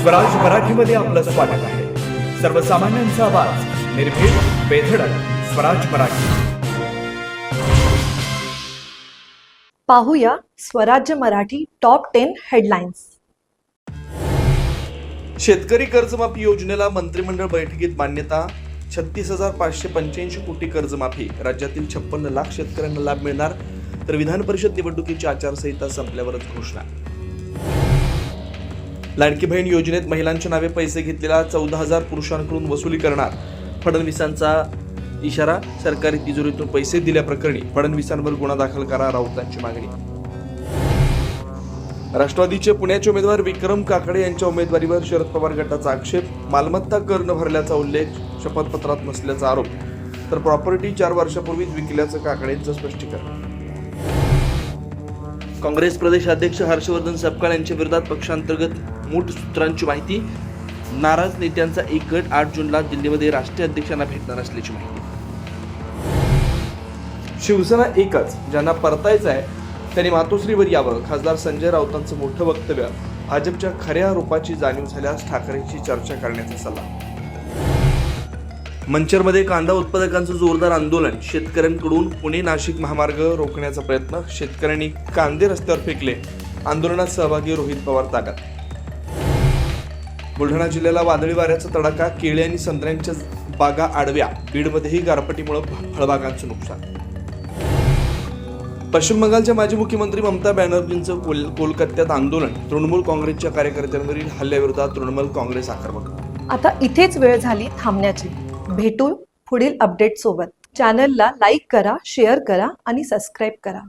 स्वराज मराठीमध्ये आपलं स्वागत आहे. सर्वसामान्यांचा आवाज, निर्भीड, बेधडक, स्वराज मराठी. पाहूया स्वराज्य मराठी टॉप 10 हेडलाईन्स. शेतकरी कर्जमाफी योजनेला मंत्रिमंडळ बैठकीत मान्यता. 36,585 कोटी कर्जमाफी. राज्यातील 56 लाख शेतकऱ्यांना लाभ मिळणार. तर विधान परिषद निवडणुकीची आचारसंहिता संपल्यावरच घोषणा. लाडकी बहीण योजनेत महिलांच्या नावे पैसे घेतलेला 14,000 पुरुषांकडून वसुली करणार. फडणवीसांचा इशारा. सरकारी तिजोरीतून पैसे दिल्याप्रकरणी फडणवीसांवर गुन्हा दाखल करा, राऊतांची मागणी. राष्ट्रवादीचे पुण्याचे उमेदवार विक्रम काकडे यांच्या उमेदवारीवर शरद पवार गटाचा आक्षेप. मालमत्ता कर न भरल्याचा उल्लेख शपथपत्रात नसल्याचा आरोप. तर प्रॉपर्टी 4 वर्षापूर्वीच विकल्याचं काकडेंचं स्पष्टीकरण. काँग्रेस प्रदेशाध्यक्ष हर्षवर्धन सपकाळ यांच्या विरोधात पक्षांतर्गत मूठ सूत्रांची माहिती. नाराज नेत्यांचा एक गट 8 जूनला दिल्लीमध्ये राष्ट्रीय अध्यक्षांना भेटणार असल्याची माहिती. शिवसेना एकच, ज्यांना परतायचं आहे त्यांनी मातोश्रीवर यावं. खासदार संजय राऊतांचं मोठं वक्तव्य. भाजपच्या खऱ्या रूपाची जाणीव झाल्यास ठाकरेंची चर्चा करण्याचा सल्ला. मंचरमध्ये कांदा उत्पादकांचं जोरदार आंदोलन. शेतकऱ्यांकडून पुणे नाशिक महामार्ग रोखण्याचा प्रयत्न. शेतकऱ्यांनी कांदे रस्त्यावर फेकले. आंदोलनात सहभागी रोहित पवार ताब्यात. बुलढाणा जिल्ह्याला वादळी वाऱ्याचा तडाखा. केळी आणि संत्र्यांच्या बागा आडव्या. बीडमध्येही गारपीटीमुळे फळबागांचं नुकसान. पश्चिम बंगालच्या माजी मुख्यमंत्री ममता बॅनर्जींचं कोलकात्यात आंदोलन. तृणमूल काँग्रेसच्या कार्यकर्त्यांवरील हल्ल्याविरोधात तृणमूल काँग्रेस आक्रमक. आता इथेच वेळ झाली थांबण्याची. भेटू पुढील अपडेट सोबत. चॅनलला लाईक करा, शेअर करा आणि सबस्क्राईब करा.